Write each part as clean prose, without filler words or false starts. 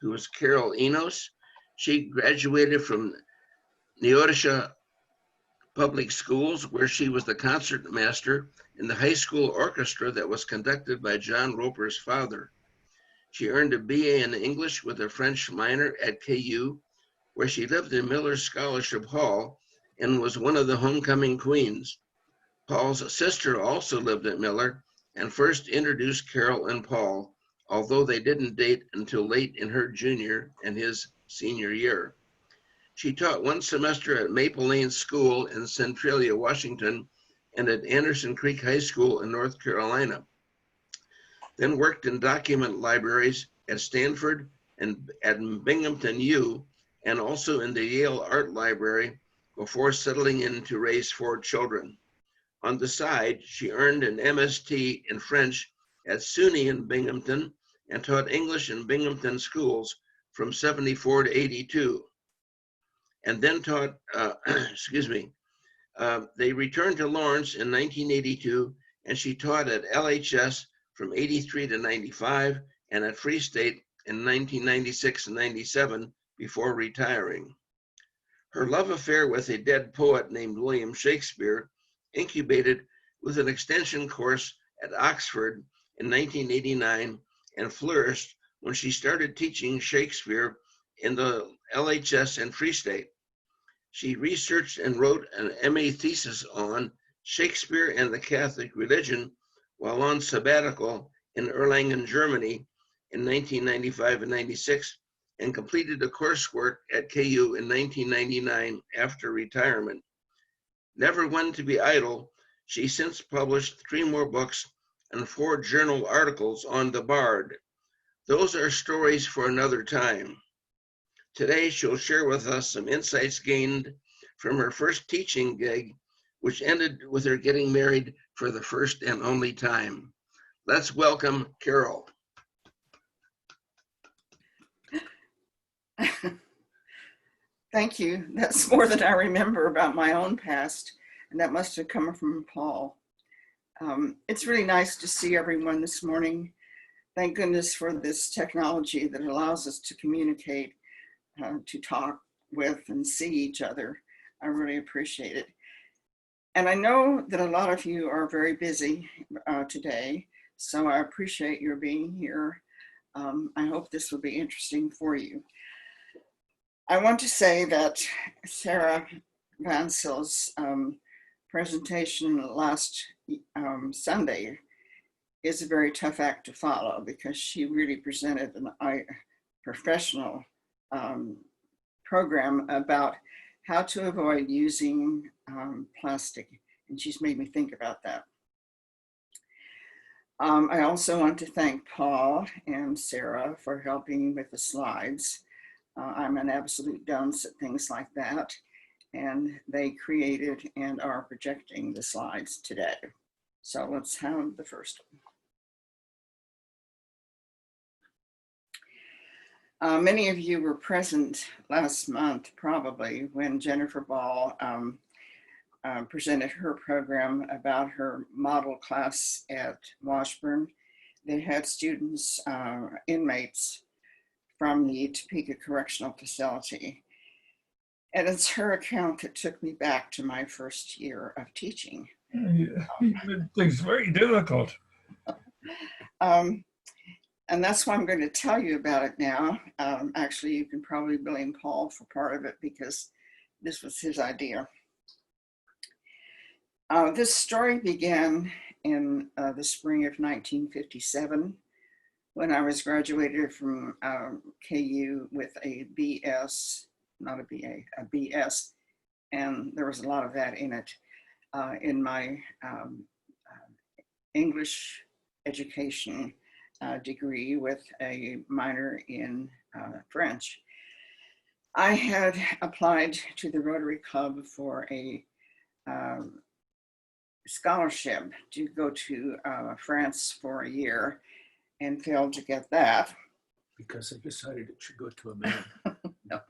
who was Carol Enos. She graduated from Neodesha Public Schools, where she was the concert master in the high school orchestra that was conducted by John Roper's father. She earned a BA in English with a French minor at KU, where she lived in Miller's Scholarship Hall and was one of the homecoming queens. Paul's sister also lived at Miller and first introduced Carol and Paul, although they didn't date until late in her junior and his senior year. She taught one semester at Maple Lane School in Centralia, Washington, and at Anderson Creek High School in North Carolina. Then worked in document libraries at Stanford and at Binghamton U, and also in the Yale Art Library before settling in to raise 4 children. On the side, she earned an MST in French at SUNY in Binghamton and taught English in Binghamton schools from 74 to 82. And then taught, they returned to Lawrence in 1982, and she taught at LHS from 83 to 95 and at Free State in 1996 and 97 before retiring. Her love affair with a dead poet named William Shakespeare incubated with an extension course at Oxford in 1989 and flourished when she started teaching Shakespeare in the LHS and Free State. She researched and wrote an MA thesis on Shakespeare and the Catholic religion while on sabbatical in Erlangen, Germany in 1995 and 96, and completed the coursework at KU in 1999 after retirement. Never one to be idle, she since published 3 more books and 4 journal articles on the Bard. Those are stories for another time. Today, she'll share with us some insights gained from her first teaching gig, which ended with her getting married for the first and only time. Let's welcome Carol. Thank you. That's more than I remember about my own past, and that must have come from Paul. It's really nice to see everyone this morning. Thank goodness for this technology that allows us to communicate, to talk with and see each other. I really appreciate it. And I know that a lot of you are very busy today, so I appreciate your being here. I hope this will be interesting for you. I want to say that Sarah Vansil's presentation last Sunday is a very tough act to follow because she really presented a professional program about how to avoid using plastic, and she's made me think about that. I also want to thank Paul and Sarah for helping with the slides. I'm an absolute dunce at things like that, and they created and are projecting the slides today. So let's have the first one. Many of you were present last month, probably, when Jennifer Ball presented her program about her model class at Washburn. They had students, inmates from the Topeka Correctional Facility. And it's her account that took me back to my first year of teaching. It's very difficult. And that's why I'm going to tell you about it now. Actually, you can probably blame Paul for part of it because this was his idea. This story began in the spring of 1957 when I was graduated from KU with a BS, not a BA, a BS, and there was a lot of that in it, in my English education degree with a minor in French. I had applied to the Rotary Club for a scholarship to go to France for a year and failed to get that. Because I decided it should go to a man. No.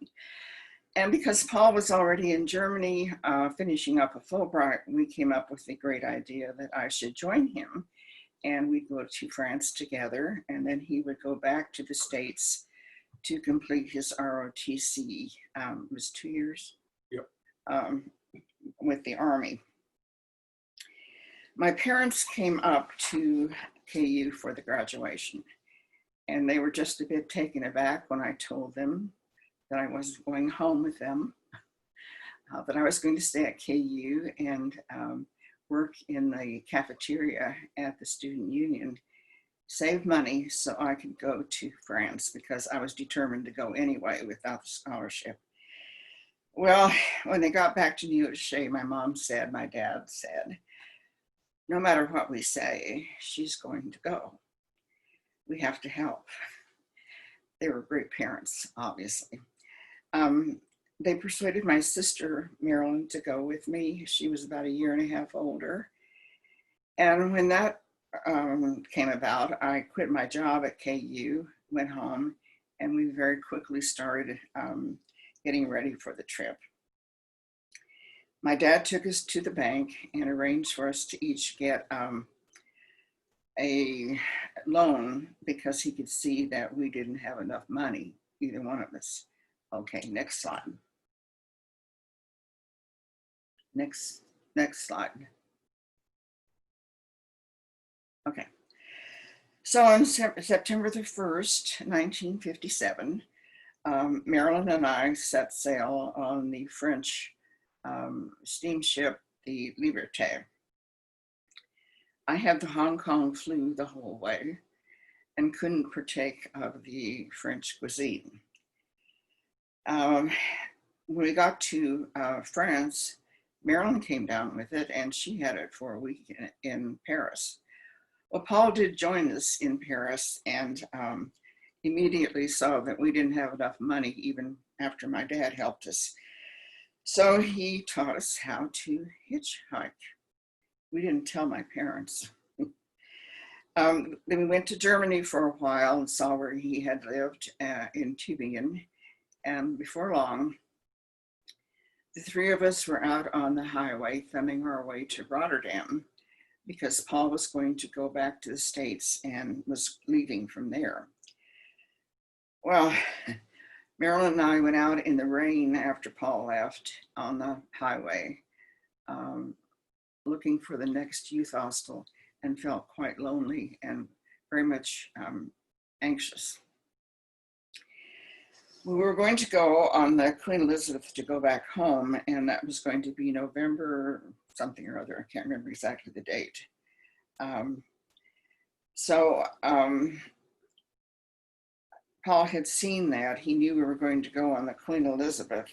And because Paul was already in Germany finishing up a Fulbright, we came up with the great idea that I should join him and we'd go to France together, and then he would go back to the States to complete his ROTC. It was 2 years. Yep. With the Army. My parents came up to KU for the graduation, and they were just a bit taken aback when I told them that I wasn't going home with them, that I was going to stay at KU and work in the cafeteria at the student union, save money so I could go to France, because I was determined to go anyway without the scholarship. Well, when they got back to UUCL, my dad said, no matter what we say, she's going to go. We have to help. They were great parents, obviously. They persuaded my sister, Marilyn, to go with me. She was about 1.5 years older. And when that came about, I quit my job at KU, went home, and we very quickly started getting ready for the trip. My dad took us to the bank and arranged for us to each get a loan, because he could see that we didn't have enough money, either one of us. Okay, next slide. Next slide. Okay. So on September the 1st, 1957, Marilyn and I set sail on the French steamship, the Liberté. I had the Hong Kong flu the whole way and couldn't partake of the French cuisine. When we got to France, Marilyn came down with it, and she had it for a week in Paris. Well, Paul did join us in Paris, and immediately saw that we didn't have enough money, even after my dad helped us. So he taught us how to hitchhike. We didn't tell my parents. Then we went to Germany for a while and saw where he had lived in Tübingen. And before long, the three of us were out on the highway thumbing our way to Rotterdam, because Paul was going to go back to the States and was leaving from there. Well, Marilyn and I went out in the rain after Paul left on the highway, looking for the next youth hostel, and felt quite lonely and very much anxious. We were going to go on the Queen Elizabeth to go back home, and that was going to be November something or other. I can't remember exactly the date. Paul had seen that. He knew we were going to go on the Queen Elizabeth.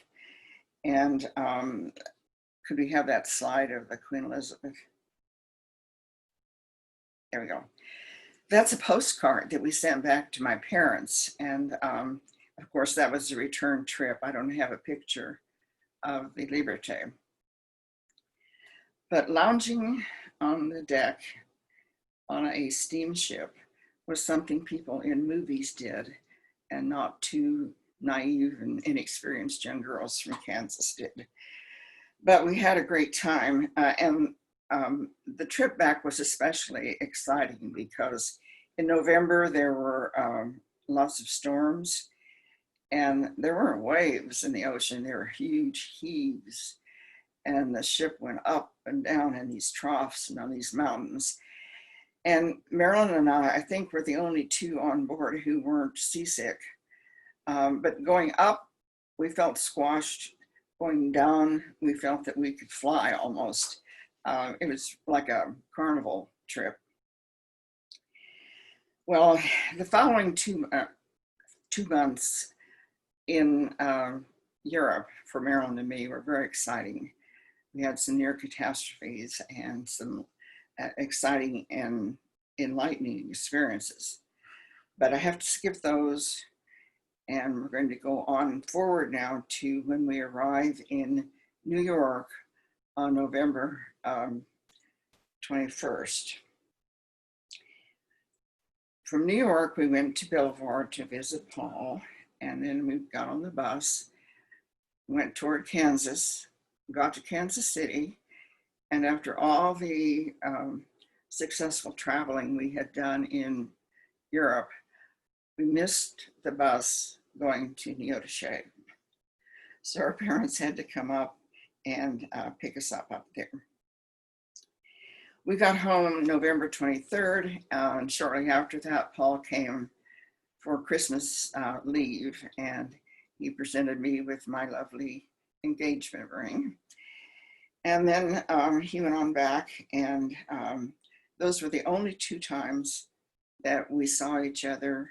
And could we have that slide of the Queen Elizabeth? There we go. That's a postcard that we sent back to my parents. And of course, that was a return trip. I don't have a picture of the Liberté. But lounging on the deck on a steamship was something people in movies did, and not two naive and inexperienced young girls from Kansas did. But we had a great time, and the trip back was especially exciting because in November there were lots of storms, and there weren't waves in the ocean, there were huge heaves, and the ship went up and down in these troughs and on these mountains. And Marilyn and I think, were the only two on board who weren't seasick. But going up, we felt squashed. Going down, we felt that we could fly almost. It was like a carnival trip. Well, the following two months in Europe for Marilyn and me were very exciting. We had some near catastrophes and some exciting and enlightening experiences. But I have to skip those, and we're going to go on forward now to when we arrive in New York on November 21st. From New York, we went to Belvoir to visit Paul, and then we got on the bus, went toward Kansas, got to Kansas City, and after all the successful traveling we had done in Europe, we missed the bus going to Odyssey. So our parents had to come up and pick us up there. We got home November 23rd, and shortly after that, Paul came for Christmas leave, and he presented me with my lovely engagement ring. And then he went on back, and those were the only 2 times that we saw each other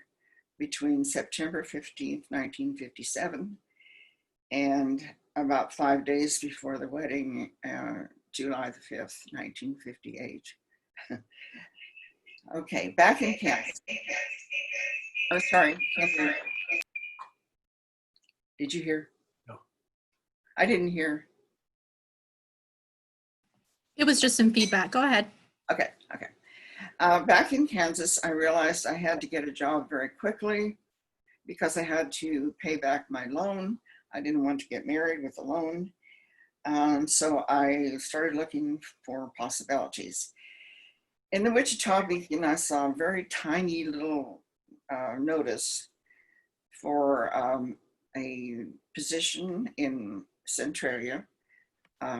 between September 15th, 1957, and about 5 days before the wedding, July the 5th, 1958. Okay, back in Kansas. Oh, sorry. Did you hear? No. I didn't hear. It was just some feedback. Go ahead. Okay. Back in Kansas, I realized I had to get a job very quickly because I had to pay back my loan. I didn't want to get married with a loan. So I started looking for possibilities. In the Wichita Beacon, I saw a very tiny little notice for a position in Centralia,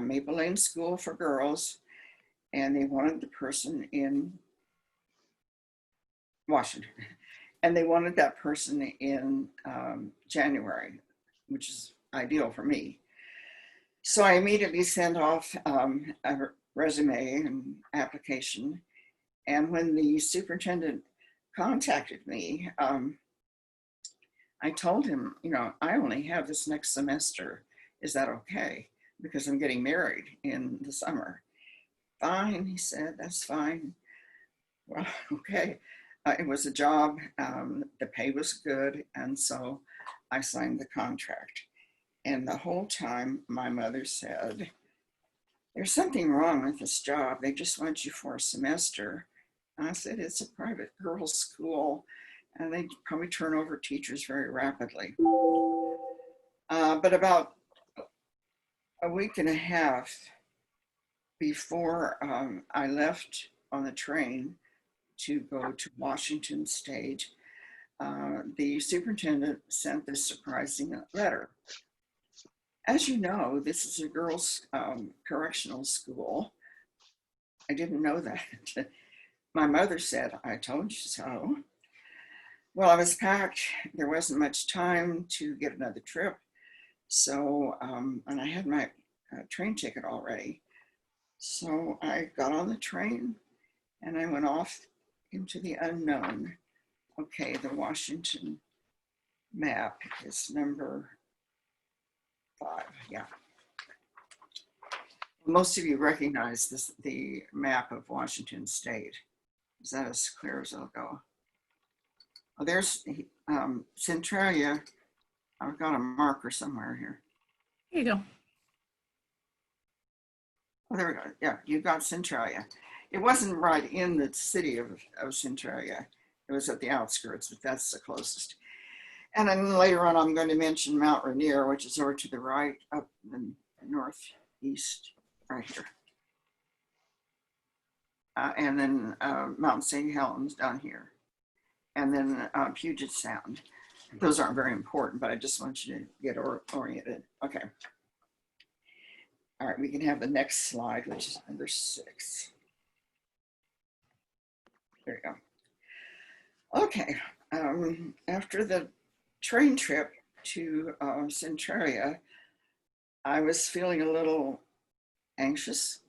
Maple Lane School for Girls, and they wanted the person in Washington, and they wanted that person in January, which is ideal for me. So I immediately sent off a resume and application, and when the superintendent contacted me, I told him, I only have this next semester. Is that okay? Because I'm getting married in the summer. Fine, he said, that's fine. Well, okay. It was a job, the pay was good, and so I signed the contract. And the whole time my mother said, there's something wrong with this job. They just want you for a semester. And I said, it's a private girls' school, and they probably turn over teachers very rapidly. But about a week and a half before I left on the train to go to Washington State, the superintendent sent this surprising letter. As you know, this is a girls' correctional school. I didn't know that. My mother said, I told you so. Well, I was packed. There wasn't much time to get another trip. So, and I had my train ticket already. So I got on the train and I went off into the unknown. Okay, the Washington map is number 5, yeah. Most of you recognize this, the map of Washington State. Is that as clear as I'll go? Oh, there's Centralia. I've got a marker somewhere here. Here you go. Oh, there we go. Yeah, you got Centralia. It wasn't right in the city of Centralia. It was at the outskirts, but that's the closest. And then later on, I'm going to mention Mount Rainier, which is over to the right, up in the northeast, right here. And then Mount St. Helens down here. And then Puget Sound. Those aren't very important, but I just want you to get oriented. Okay. All right, we can have the next slide, which is number 6. There you go. Okay, after the train trip to Centralia, I was feeling a little anxious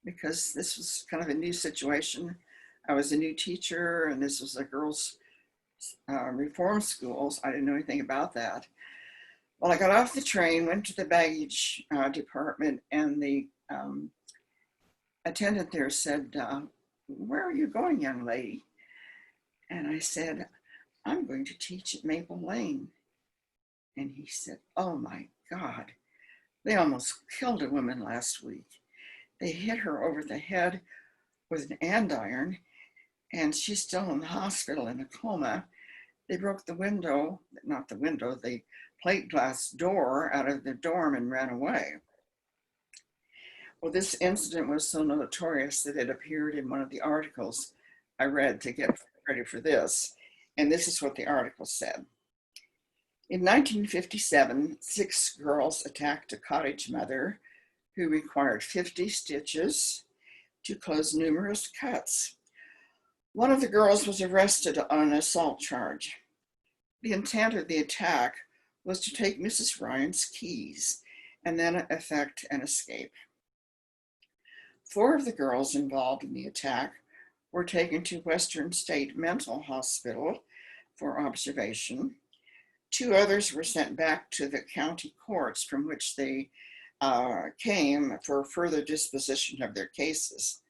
because this was kind of a new situation. I was a new teacher, and this was a girls' reform school, so I didn't know anything about that. Well, I got off the train, went to the baggage department, and the attendant there said, where are you going, young lady? And I said, I'm going to teach at Maple Lane. And he said, oh my God, they almost killed a woman last week. They hit her over the head with an andiron, and she's still in the hospital in a coma. They broke the window, not the window, the plate glass door out of the dorm and ran away. Well, this incident was so notorious that it appeared in one of the articles I read to get ready for this. And this is what the article said. In 1957, 6 girls attacked a cottage mother who required 50 stitches to close numerous cuts. One of the girls was arrested on an assault charge. The intent of the attack was to take Mrs. Ryan's keys and then effect an escape. 4 of the girls involved in the attack were taken to Western State Mental Hospital for observation. 2 others were sent back to the county courts from which they came for further disposition of their cases.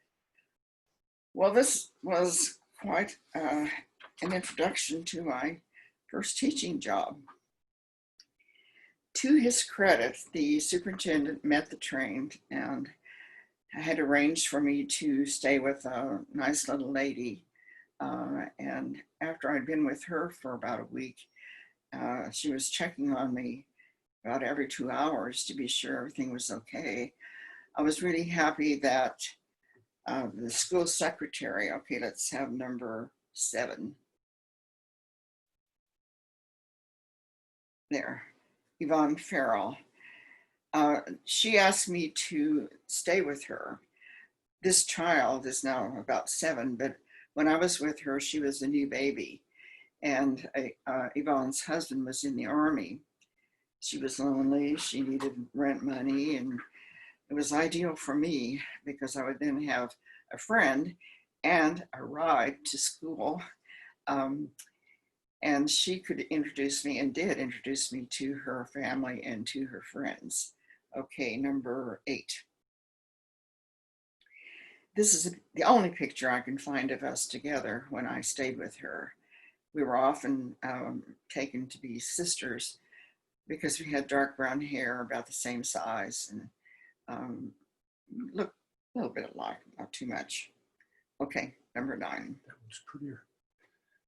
Well, this was quite an introduction to my first teaching job. To his credit, the superintendent met the trained and had arranged for me to stay with a nice little lady. And after I'd been with her for about a week, she was checking on me about every 2 hours to be sure everything was okay. I was really happy that the school secretary, okay, let's have number 7. There, Yvonne Farrell. She asked me to stay with her. This child is now about 7, but when I was with her, she was a new baby. And Yvonne's husband was in the Army. She was lonely, she needed rent money, and it was ideal for me because I would then have a friend and a ride to school. And she could introduce me and did introduce me to her family and to her friends. Okay, number 8. This is the only picture I can find of us together when I stayed with her. We were often taken to be sisters because we had dark brown hair about the same size and looked a little bit alike, not too much. Okay, number 9. That one's prettier.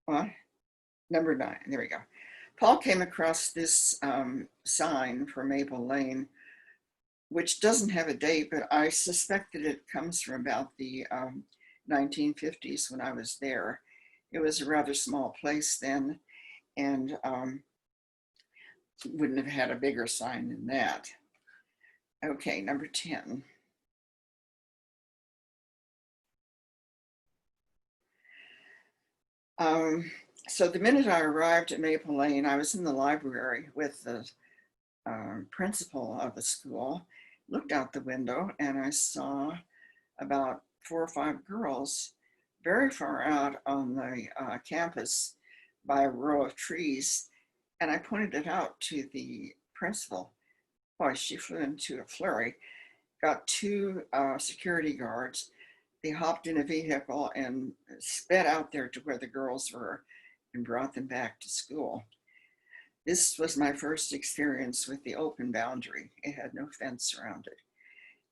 What? Number 9, there we go. Paul came across this sign for Maple Lane, which doesn't have a date, but I suspect that it comes from about the 1950s when I was there. It was a rather small place then, and wouldn't have had a bigger sign than that. Okay, number 10. So the minute I arrived at Maple Lane, I was in the library with the principal of the school, looked out the window, and I saw about 4 or 5 girls very far out on the campus by a row of trees. And I pointed it out to the principal. Boy, she flew into a flurry, got 2 security guards. They hopped in a vehicle and sped out there to where the girls were and brought them back to school. This was my first experience with the open boundary. It had no fence around it.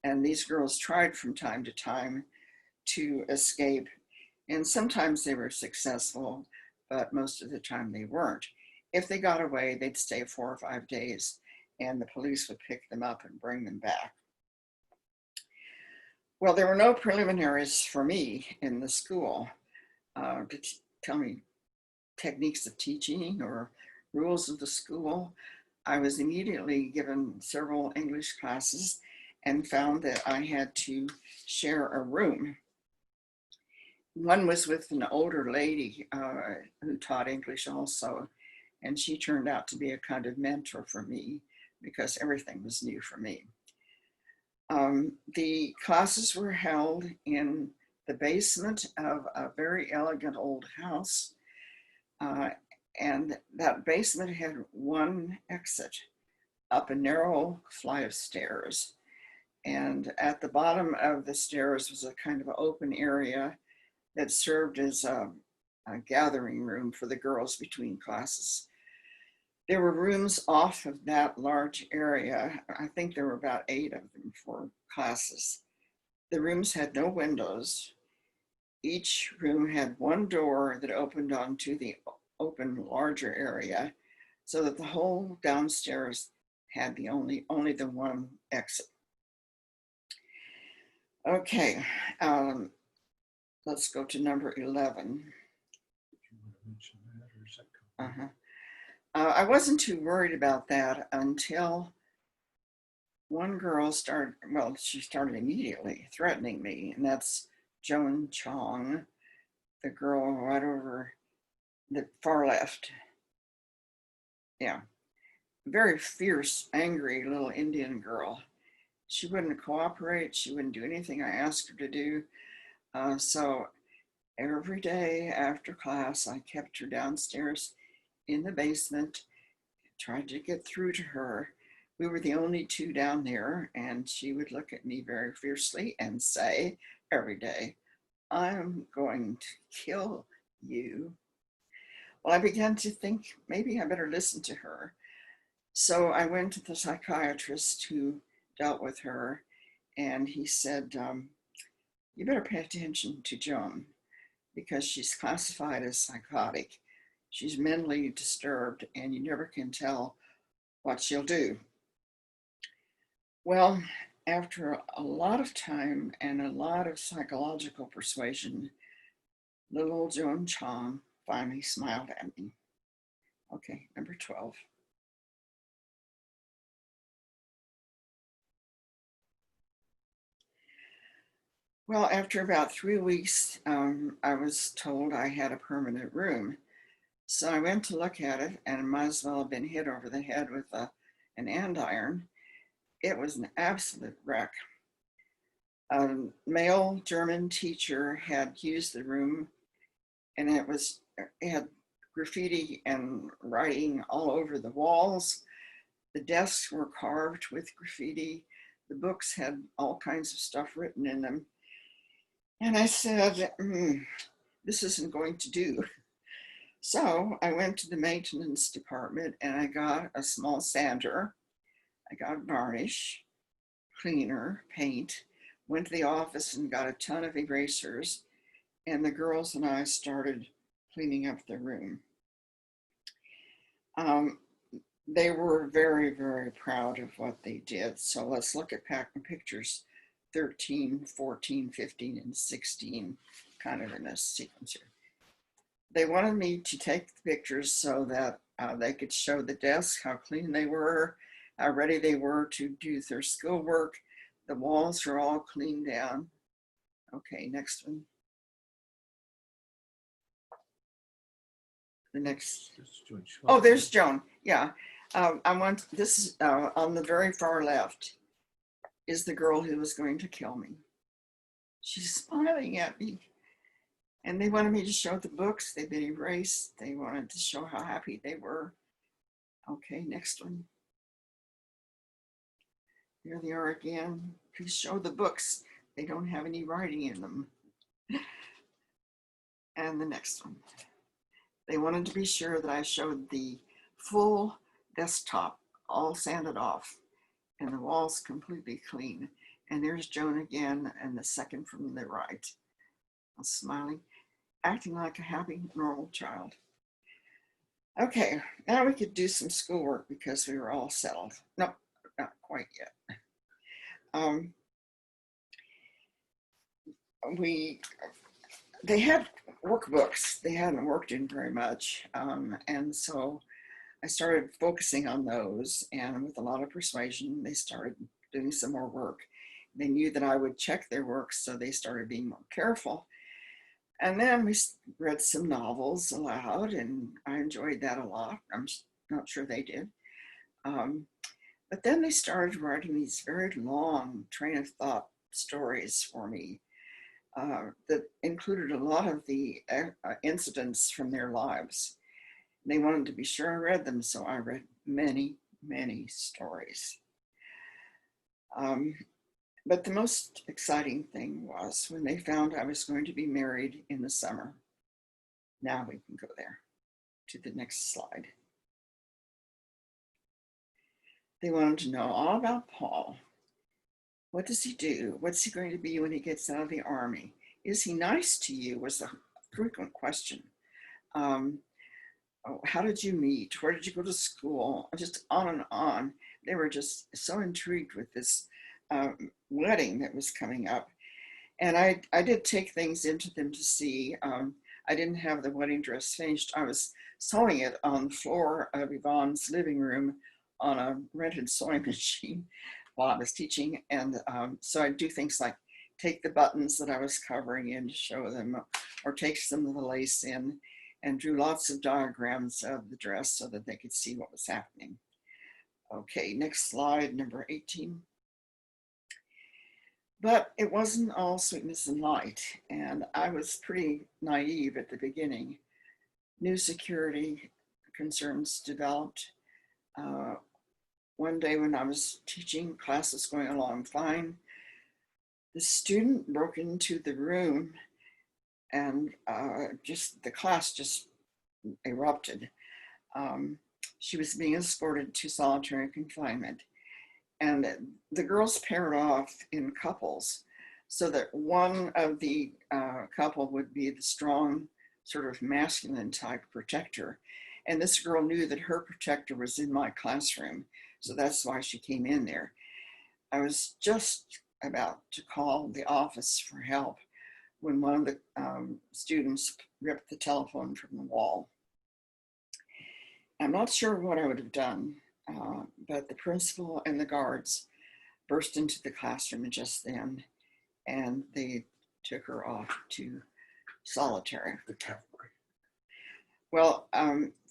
And these girls tried from time to time to escape. And sometimes they were successful, but most of the time they weren't. If they got away, they'd stay 4 or 5 days and the police would pick them up and bring them back. Well, there were no preliminaries for me in the school to tell me techniques of teaching or rules of the school. I was immediately given several English classes and found that I had to share a room. One was with an older lady who taught English also, and she turned out to be a kind of mentor for me because everything was new for me. The classes were held in the basement of a very elegant old house, and that basement had one exit up a narrow flight of stairs. And at the bottom of the stairs was a kind of open area that served as a gathering room for the girls between classes. There were rooms off of that large area. I think there were about 8 of them for classes. The rooms had no windows. Each room had one door that opened onto the open larger area, so that the whole downstairs had the only the one exit. Okay, let's go to number 11. Did you want to mention that, or is that covered? I wasn't too worried about that until one girl started, well, she started immediately threatening me, and that's Joan Chong, the girl right over the far left. Yeah, very fierce, angry little Indian girl. She wouldn't cooperate. She wouldn't do anything I asked her to do. So every day after class, I kept her downstairs in the basement, tried to get through to her. We were the only two down there, and she would look at me very fiercely and say every day, "I'm going to kill you." Well, I began to think maybe I better listen to her. So I went to the psychiatrist who dealt with her, and he said, "You better pay attention to Joan because she's classified as psychotic. She's mentally disturbed, and you never can tell what she'll do." Well, after a lot of time and a lot of psychological persuasion, little Joan Chong finally smiled at me. Okay, number 12. Well, after about 3 weeks, I was told I had a permanent room. So I went to look at it, and it might as well have been hit over the head with an andiron. It was an absolute wreck. A male German teacher had used the room, and it had graffiti and writing all over the walls. The desks were carved with graffiti. The books had all kinds of stuff written in them. And I said, this isn't going to do. So I went to the maintenance department and I got a small sander. I got varnish, cleaner, paint, went to the office and got a ton of erasers, and the girls and I started cleaning up the room. They were very, very proud of what they did. So let's look at pictures 13, 14, 15, and 16, kind of in a sequence here. They wanted me to take the pictures so that they could show the desks, how clean they were, how ready they were to do their schoolwork. The walls are all cleaned down. Okay, next one. The next. Oh, there's Joan. Yeah. This is on the very far left is the girl who was going to kill me. She's smiling at me. And they wanted me to show the books. They've been erased. They wanted to show how happy they were. Okay, next one. Here they are again. Please show the books. They don't have any writing in them. And the next one. They wanted to be sure that I showed the full desktop, all sanded off, and the walls completely clean. And there's Joan again, and the second from the right. I'm smiling, acting like a happy, normal child. Okay, now we could do some schoolwork because we were all settled. No, not quite yet. They had workbooks they hadn't worked in very much. And so I started focusing on those, and with a lot of persuasion, they started doing some more work. They knew that I would check their work, so they started being more careful. And then we read some novels aloud, and I enjoyed that a lot. I'm not sure they did. But then they started writing these very long train of thought stories for me that included a lot of the incidents from their lives. They wanted to be sure I read them, so I read many, many stories. But the most exciting thing was when they found I was going to be married in the summer. Now we can go there to the next slide. They wanted to know all about Paul. What does he do? What's he going to be when he gets out of the army? Is he nice to you? Was a frequent question. How did you meet? Where did you go to school? Just on and on. They were just so intrigued with this wedding that was coming up. And I did take things into them to see. I didn't have the wedding dress finished. I was sewing it on the floor of Yvonne's living room on a rented sewing machine while I was teaching. And so I do things like take the buttons that I was covering in to show them, or take some of the lace in, and drew lots of diagrams of the dress so that they could see what was happening. Okay, next slide, number 18. But it wasn't all sweetness and light, and I was pretty naive at the beginning. New security concerns developed. One day when I was teaching, class was going along fine. The student broke into the room, and the class just erupted. She was being escorted to solitary confinement. And the girls paired off in couples so that one of the couple would be the strong, sort of masculine type protector. And this girl knew that her protector was in my classroom. So that's why she came in there. I was just about to call the office for help when one of the students ripped the telephone from the wall. I'm not sure what I would have done. But the principal and the guards burst into the classroom just then, and they took her off to solitary. The cavalry. Well,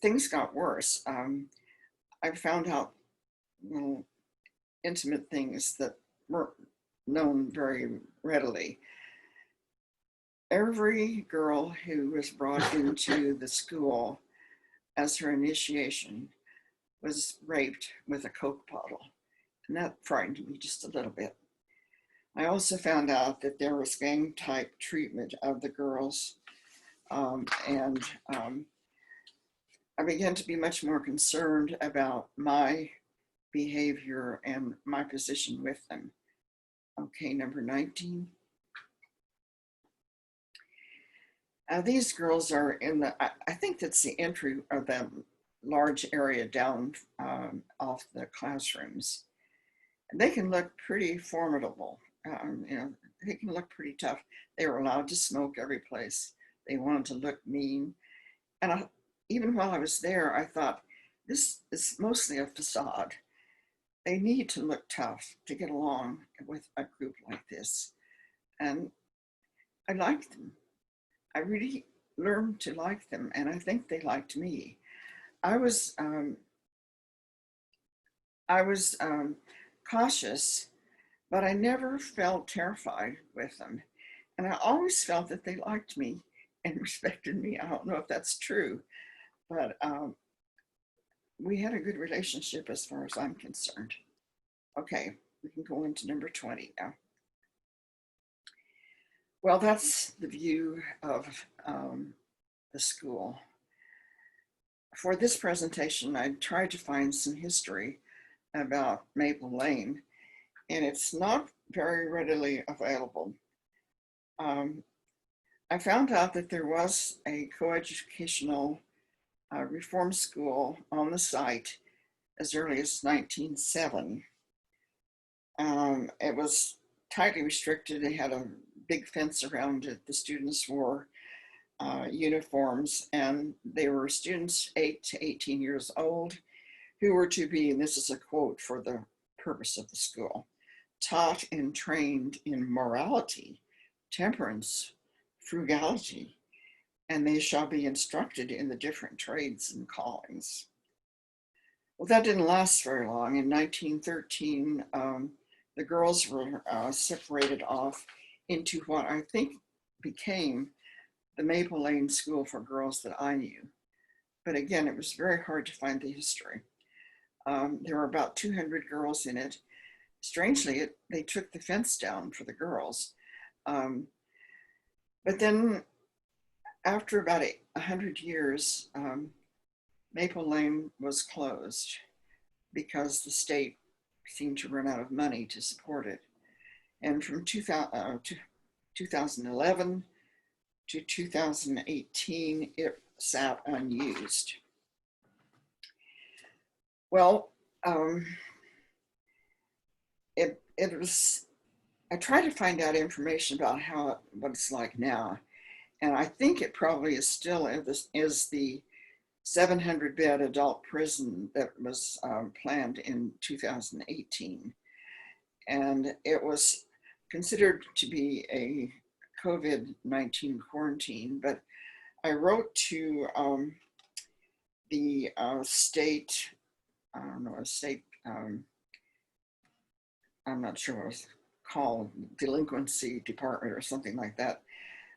things got worse. I found out little intimate things that weren't known very readily. Every girl who was brought into the school as her initiation was raped with a Coke bottle, and that frightened me just a little bit. I also found out that there was gang type treatment of the girls, and I began to be much more concerned about my behavior and my position with them. Okay, number 19. These girls are in the, I think that's the entry of them large area down off the classrooms. And they can look pretty formidable. They can look pretty tough. They were allowed to smoke every place. They wanted to look mean. And even while I was there, I thought, this is mostly a facade. They need to look tough to get along with a group like this. And I liked them. I really learned to like them, and I think they liked me. I was cautious, but I never felt terrified with them. And I always felt that they liked me and respected me. I don't know if that's true, but we had a good relationship as far as I'm concerned. Okay, we can go into number 20 now. Well, that's the view of the school. For this presentation, I tried to find some history about Maple Lane, and it's not very readily available. I found out that there was a coeducational reform school on the site as early as 1907. It was tightly restricted. They had a big fence around it. The students wore uniforms, and they were students 8 to 18 years old who were to be, and this is a quote for the purpose of the school, taught and trained in morality, temperance, frugality, and they shall be instructed in the different trades and callings. Well, that didn't last very long. In 1913, the girls were separated off into what I think became the Maple Lane School for Girls that I knew. But again, it was very hard to find the history. There were about 200 girls in it. Strangely, they took the fence down for the girls. But then after about 100 years, Maple Lane was closed because the state seemed to run out of money to support it. And from 2011 to 2018, it sat unused. Well, it was I tried to find out information about what it's like now. And I think it probably is still is the 700 bed adult prison that was planned in 2018. And it was considered to be a COVID-19 quarantine, but I wrote to the state, I don't know, I'm not sure what it was called, delinquency department or something like that,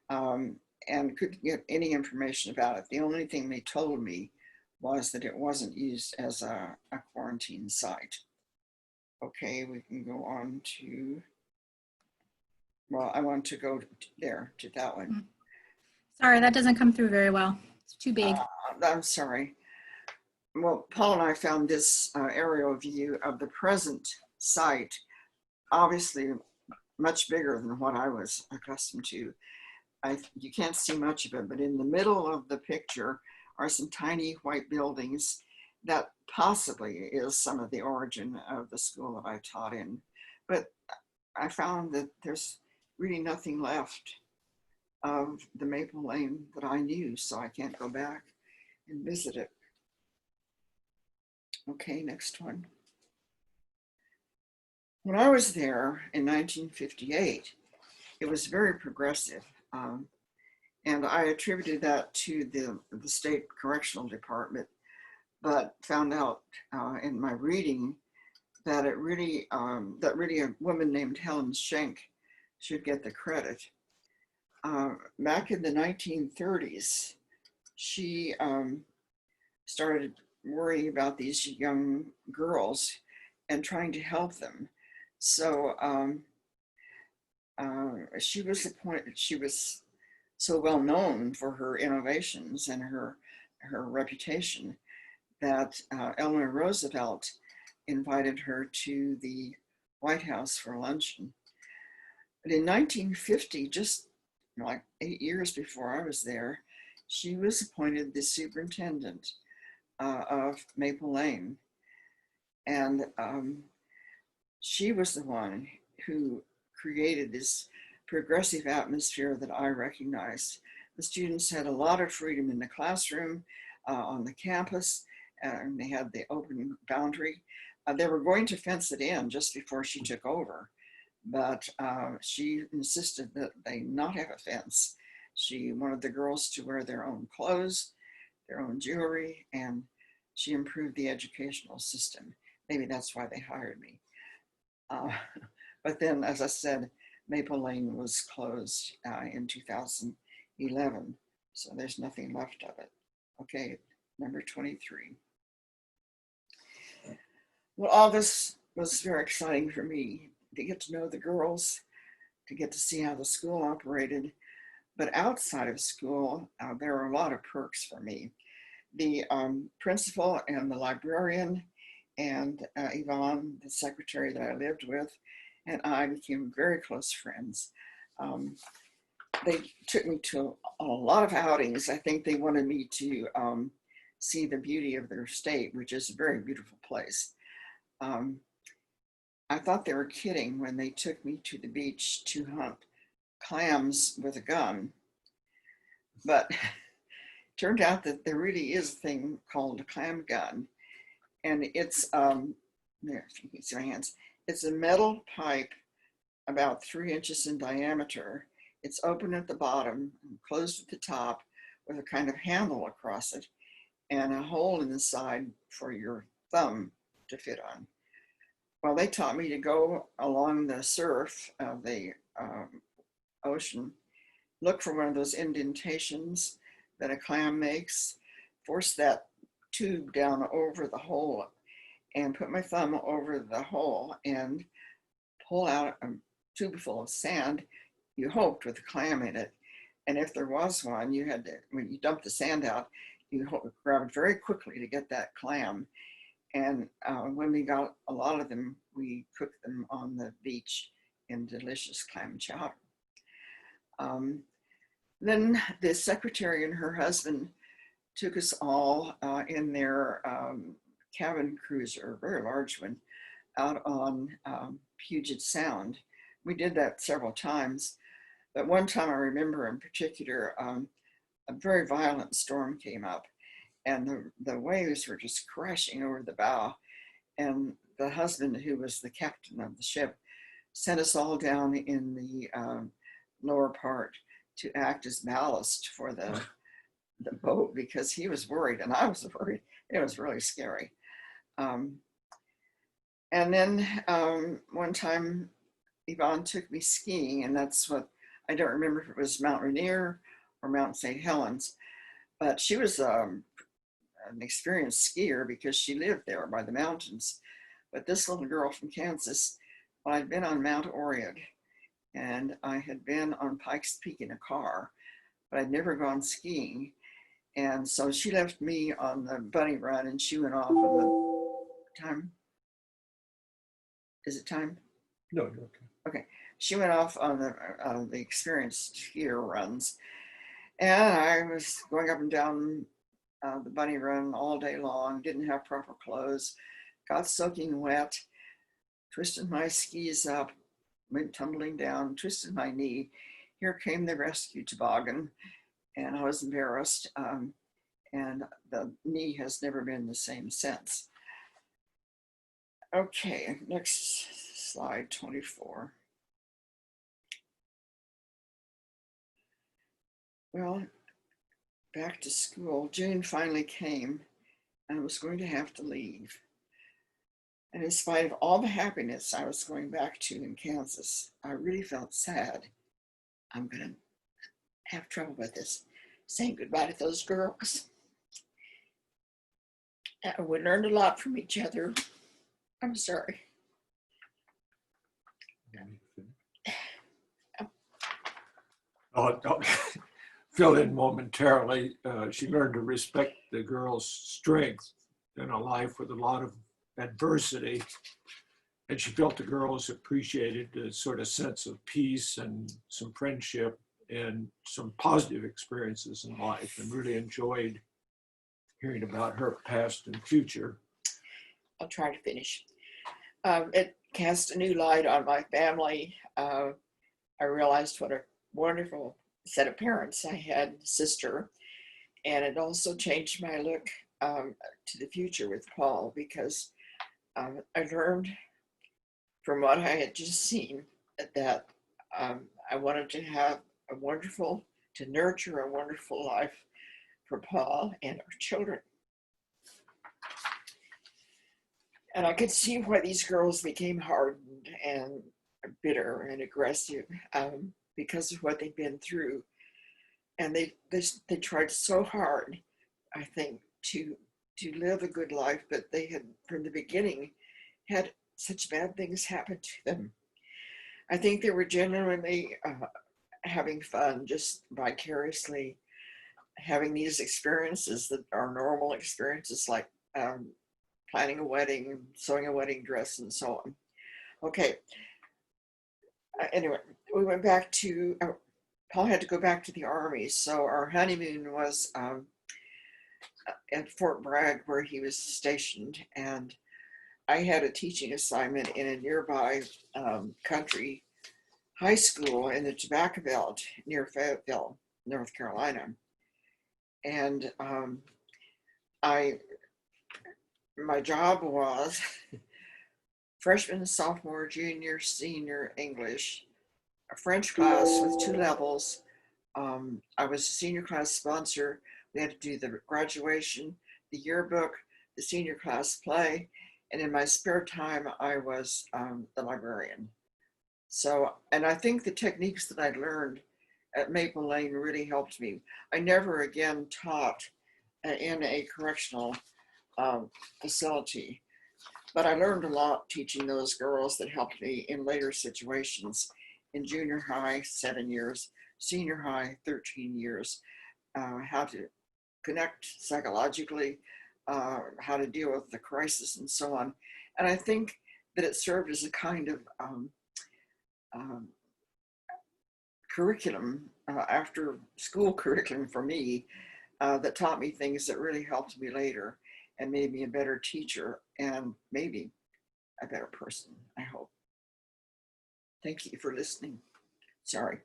and couldn't get any information about it. The only thing they told me was that it wasn't used as a quarantine site. Okay, we can go on to, well, I want to go there to that one. Sorry, that doesn't come through very well. It's too big. I'm sorry. Well, Paul and I found this aerial view of the present site, obviously much bigger than what I was accustomed to. You can't see much of it, but in the middle of the picture are some tiny white buildings that possibly is some of the origin of the school that I taught in. But I found that there's really nothing left of the Maple Lane that I knew, so I can't go back and visit it. Okay, next one. When I was there in 1958, it was very progressive. And I attributed that to the state correctional department, but found out in my reading that it really, a woman named Helen Schenk should get the credit. Back in the 1930s, she started worrying about these young girls and trying to help them. So she was appointed, she was so well known for her innovations and her reputation that Eleanor Roosevelt invited her to the White House for luncheon. But in 1950, just like 8 years before I was there, she was appointed the superintendent of Maple Lane. And she was the one who created this progressive atmosphere that I recognized. The students had a lot of freedom in the classroom, on the campus, and they had the open boundary. They were going to fence it in just before she took over, but she insisted that they not have a fence. She wanted the girls to wear their own clothes, their own jewelry, and she improved the educational system. Maybe that's why they hired me. But then, as I said, Maple Lane was closed in 2011, so there's nothing left of it. Okay, number 23. Well, all this was very exciting for me, to get to know the girls, to get to see how the school operated. But outside of school, there were a lot of perks for me. The principal and the librarian and Yvonne, the secretary that I lived with, and I became very close friends. They took me to a lot of outings. I think they wanted me to see the beauty of their state, which is a very beautiful place. I thought they were kidding when they took me to the beach to hunt clams with a gun, but turned out that there really is a thing called a clam gun, and it's there, if you can see my hands. It's a metal pipe about 3 inches in diameter. It's open at the bottom and closed at the top with a kind of handle across it and a hole in the side for your thumb to fit on. Well, they taught me to go along the surf of the ocean, look for one of those indentations that a clam makes, force that tube down over the hole and put my thumb over the hole and pull out a tube full of sand, you hoped, with a clam in it. And if there was one, you had to, when you dump the sand out, you grab it very quickly to get that clam. And when we got a lot of them, we cooked them on the beach in delicious clam chowder. Then the secretary and her husband took us all in their cabin cruiser, a very large one, out on Puget Sound, we did that several times. But one time I remember in particular, a very violent storm came up, and the waves were just crashing over the bow. And the husband, who was the captain of the ship, sent us all down in the lower part to act as ballast for the boat, because he was worried and I was worried. It was really scary. And then one time Yvonne took me skiing, and that's what, I don't remember if it was Mount Rainier or Mount St. Helens, but she was an experienced skier because she lived there by the mountains. But this little girl from Kansas, well, I'd been on Mount Orion and I had been on Pikes Peak in a car, but I'd never gone skiing. And so she left me on the bunny run, and she went off on the time. Is it time? No, you're okay. Okay. She went off on the experienced skier runs. And I was going up and down the bunny run all day long, didn't have proper clothes, got soaking wet, twisted my skis up, went tumbling down, twisted my knee. Here came the rescue toboggan, and I was embarrassed. And the knee has never been the same since. Okay, next slide, 24. Well, back to school, June finally came, and I was going to have to leave. And in spite of all the happiness I was going back to in Kansas, I really felt sad. I'm going to have trouble with this, saying goodbye to those girls. And we learned a lot from each other. I'm sorry. Oh, fill in momentarily. She learned to respect the girl's strength in a life with a lot of adversity. And she felt the girls appreciated a sort of sense of peace and some friendship and some positive experiences in life, and really enjoyed hearing about her past and future. I'll try to finish. It cast a new light on my family. I realized what a wonderful set of parents I had, sister, and it also changed my look to the future with Paul, because I learned from what I had just seen that I wanted to have to nurture a wonderful life for Paul and our children. And I could see why these girls became hardened and bitter and aggressive because of what they'd been through. And they tried so hard, I think, to live a good life, but they had, from the beginning, had such bad things happen to them. I think they were genuinely having fun, just vicariously having these experiences that are normal experiences, like planning a wedding, sewing a wedding dress, and so on. Okay. Anyway, we went back to, Paul had to go back to the Army. So our honeymoon was at Fort Bragg, where he was stationed. And I had a teaching assignment in a nearby country high school in the Tobacco Belt near Fayetteville, North Carolina. And my job was freshman, sophomore, junior, senior English, a French class with 2 levels. I was a senior class sponsor. We had to do the graduation, the yearbook, the senior class play, and in my spare time, I was the librarian. So, and I think the techniques that I learned at Maple Lane really helped me. I never again taught in a correctional facility, but I learned a lot teaching those girls that helped me in later situations. In junior high, 7 years, senior high, 13 years, how to connect psychologically, how to deal with the crisis and so on. And I think that it served as a kind of curriculum, after school curriculum for me, that taught me things that really helped me later and made me a better teacher and maybe a better person, I hope. Thank you for listening. Sorry.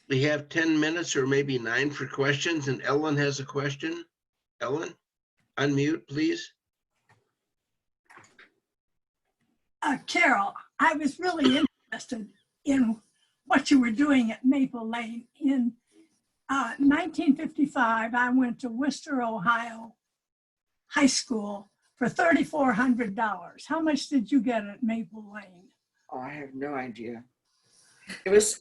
We have 10 minutes or maybe 9 for questions, and Ellen has a question. Ellen, unmute, please. Carol, I was really interested in what you were doing at Maple Lane. In 1955, I went to Worcester, Ohio High School for $3,400. How much did you get at Maple Lane? Oh, I have no idea. It was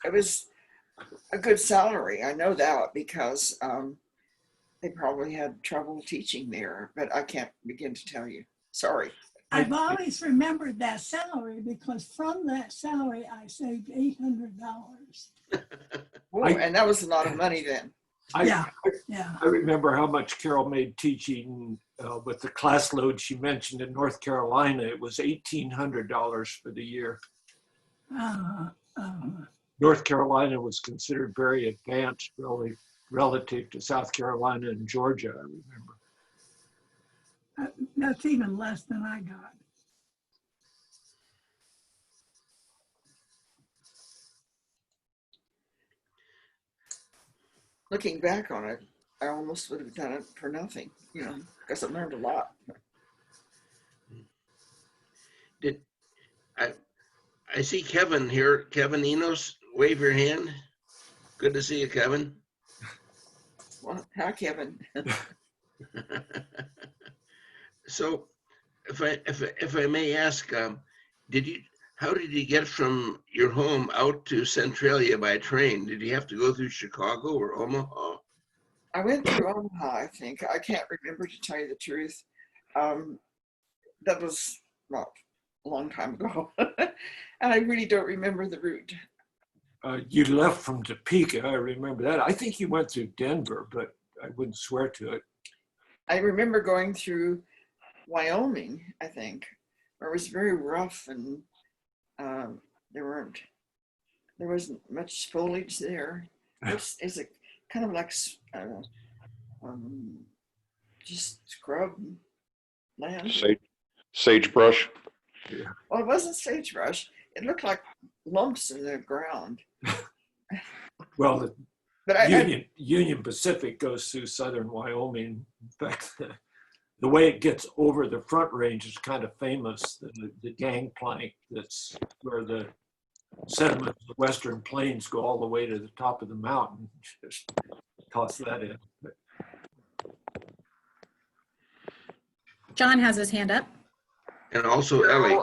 a good salary. I know that because they probably had trouble teaching there, but I can't begin to tell you. Sorry. I've always remembered that salary because from that salary, I saved $800. Oh, and that was a lot of money then. Yeah. I remember how much Carol made teaching with the class load she mentioned in North Carolina. It was $1,800 for the year. North Carolina was considered very advanced really relative to South Carolina and Georgia, I remember. That's even less than I got. Looking back on it, I almost would have done it for nothing, you know, because I learned a lot. Did I see Kevin here? Kevin Enos, wave your hand. Good to see you, Kevin. Well, hi, Kevin. So, if I may ask, how did you get from your home out to Centralia by train? Did you have to go through Chicago or Omaha? I went through Omaha, I think. I can't remember, to tell you the truth. That was, well, a long time ago. And I really don't remember the route. You left from Topeka, I remember that. I think you went through Denver, but I wouldn't swear to it. I remember going through Wyoming, I think, where it was very rough and there wasn't much foliage there. It's a kind of like just scrub land. Sagebrush. Well, it wasn't sagebrush. It looked like lumps in the ground. Well, But Union Pacific goes through southern Wyoming. In fact, the way it gets over the Front Range is kind of famous. The gangplank that's where the sediments of the Western Plains go all the way to the top of the mountain. Just toss that in. John has his hand up. And also Ellie.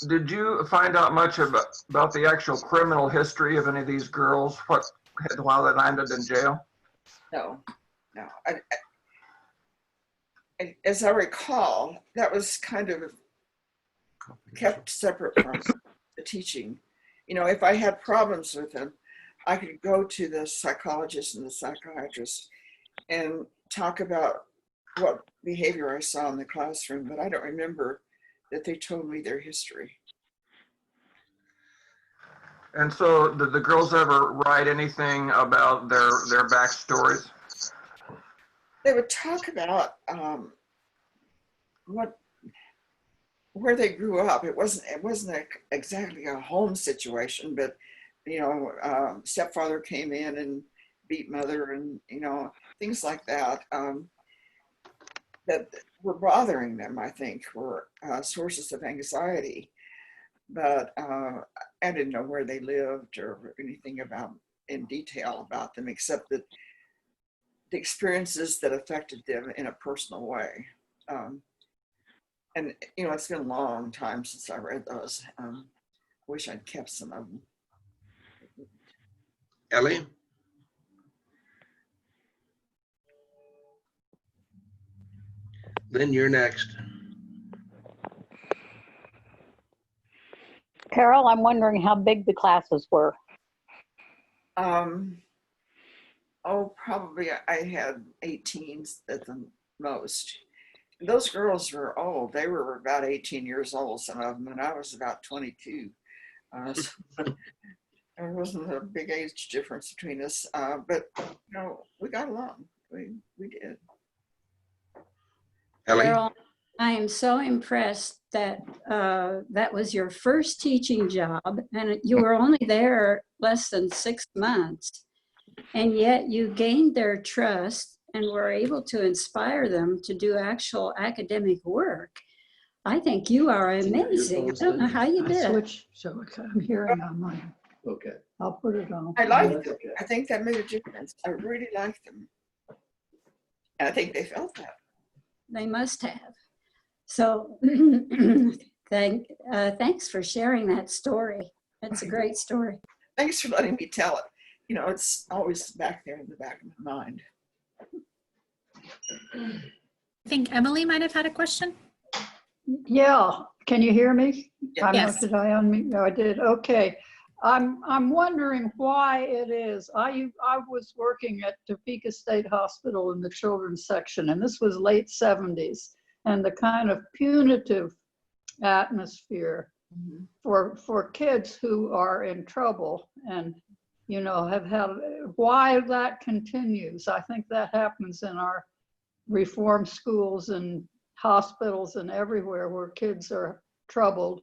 Did you find out much about the actual criminal history of any of these girls? While they landed in jail? no. As I recall, that was kind of kept separate from the teaching. You know, if I had problems with them, I could go to the psychologist and the psychiatrist and talk about what behavior I saw in the classroom, but I don't remember that they told me their history. And so did the girls ever write anything about their backstories? They would talk about where they grew up. It wasn't exactly a home situation, but you know, stepfather came in and beat mother, and you know, things like that that were bothering them. I think were sources of anxiety, but I didn't know where they lived or anything in detail about them, except that the experiences that affected them in a personal way. And you know, it's been a long time since I read those. I wish I'd kept some of them. Ellie? Then you're next. Carol, I'm wondering how big the classes were. Oh, probably I had 18s at the most. Those girls were old. They were about 18 years old, some of them, and I was about 22. So there wasn't a big age difference between us, but you know, we got along. We did. Ellie? Carol, I am so impressed that that was your first teaching job and you were only there less than 6 months. And yet you gained their trust and were able to inspire them to do actual academic work. I think you are amazing. I don't know how you I did it. switched, so I'm hearing on mine. Okay. I'll put it on. I liked That's them. okay. I think that made a difference. I really liked them. And I think they felt that. They must have. So thanks for sharing that story. It's a great story. Thanks for letting me tell it. You know, it's always back there in the back of my mind. I think Emily might have had a question. Yeah, can you hear me? Yeah. Yes. Did I unmute? No, I did. Okay. I'm wondering why it is. I was working at Topeka State Hospital in the children's section, and this was late 70s, and the kind of punitive atmosphere for kids who are in trouble and, you know, have had, why that continues. I think that happens in our reform schools and hospitals and everywhere where kids are troubled,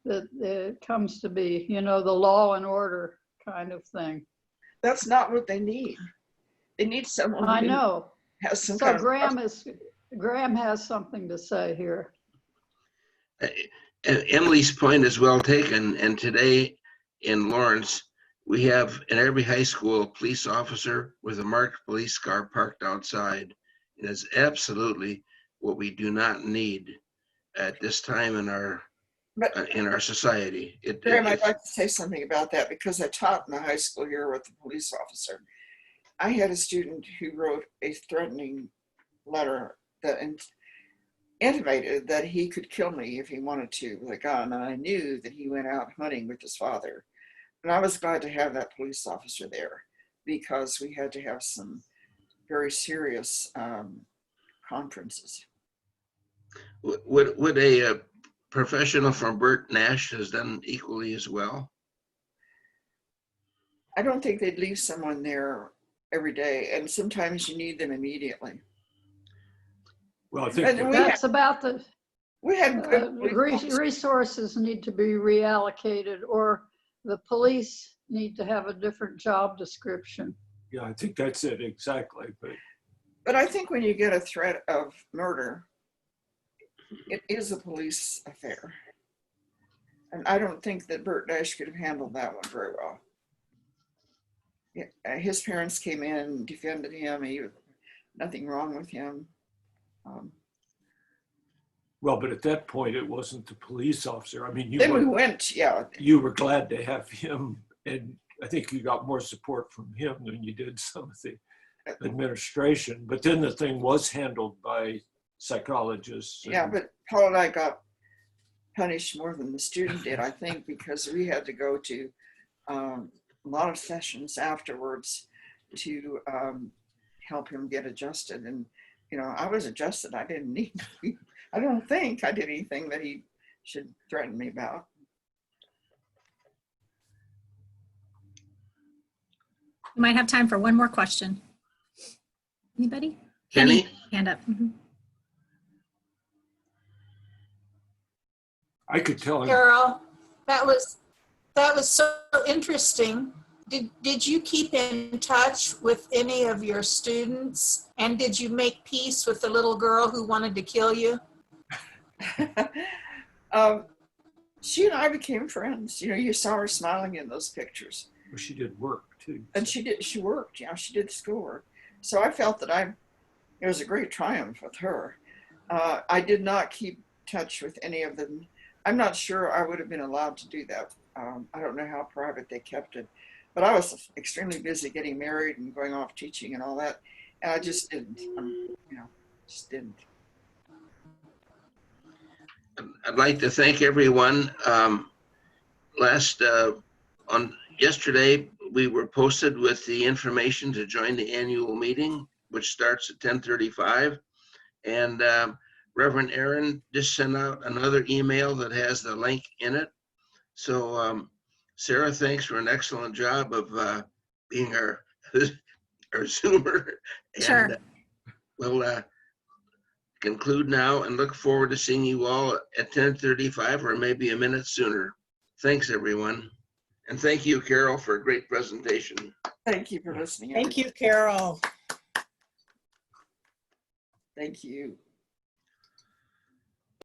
that it comes to be, you know, the law and order kind of thing. That's not what they need. They need someone I who know. has some So kind of Graham has something to say here. Emily's point is well taken. And today in Lawrence, we have in every high school a police officer with a marked police car parked outside. It is absolutely what we do not need at this time in our society. Graham, I'd like to say something about that because I taught in the high school here with a police officer. I had a student who wrote a threatening letter that intimated that he could kill me if he wanted to with a gun, and I knew that he went out hunting with his father. And I was glad to have that police officer there because we had to have some very serious conferences. Would a professional from Burt Nash has done equally as well? I don't think they'd leave someone there every day, and sometimes you need them immediately. Well, I think And That's about the we had good resources need to be reallocated, or the police need to have a different job description. yeah, I think that's it exactly. But I think when you get a threat of murder, it is a police affair. And I don't think that Burt Nash could have handled that one very well. Yeah, his parents came in and defended him. Nothing wrong with him. Well, but at that point, it wasn't the police officer. I mean, Then we went, yeah. You were glad to have him, and I think you got more support from him than you did some of the administration. But then the thing was handled by psychologists. Yeah, but Paul and I got punished more than the student did, I think, because we had to go to a lot of sessions afterwards to help him get adjusted. And, you know, I was adjusted. I didn't need, I don't think I did anything that he should threaten me about. We might have time for one more question. Anybody? Kenny? Hand up. I could tell him. Carol, that was so interesting. Did you keep in touch with any of your students? And did you make peace with the little girl who wanted to kill you? She and I became friends. You know, you saw her smiling in those pictures. Well, she did work too. And she worked, yeah, she did schoolwork. So I felt that it was a great triumph with her. I did not keep touch with any of them. I'm not sure I would have been allowed to do that. I don't know how private they kept it, but I was extremely busy getting married and going off teaching and all that. And I just didn't, just didn't. I'd like to thank everyone. Yesterday, we were posted with the information to join the annual meeting, which starts at 10:35. And Reverend Aaron just sent out another email that has the link in it. So Sarah, thanks for an excellent job of being our or Zoomer. And Sure. we'll conclude now and look forward to seeing you all at 10:35 or maybe a minute sooner. Thanks, everyone. And thank you, Carol, for a great presentation. Thank you for listening. Thank you, Carol. Thank you.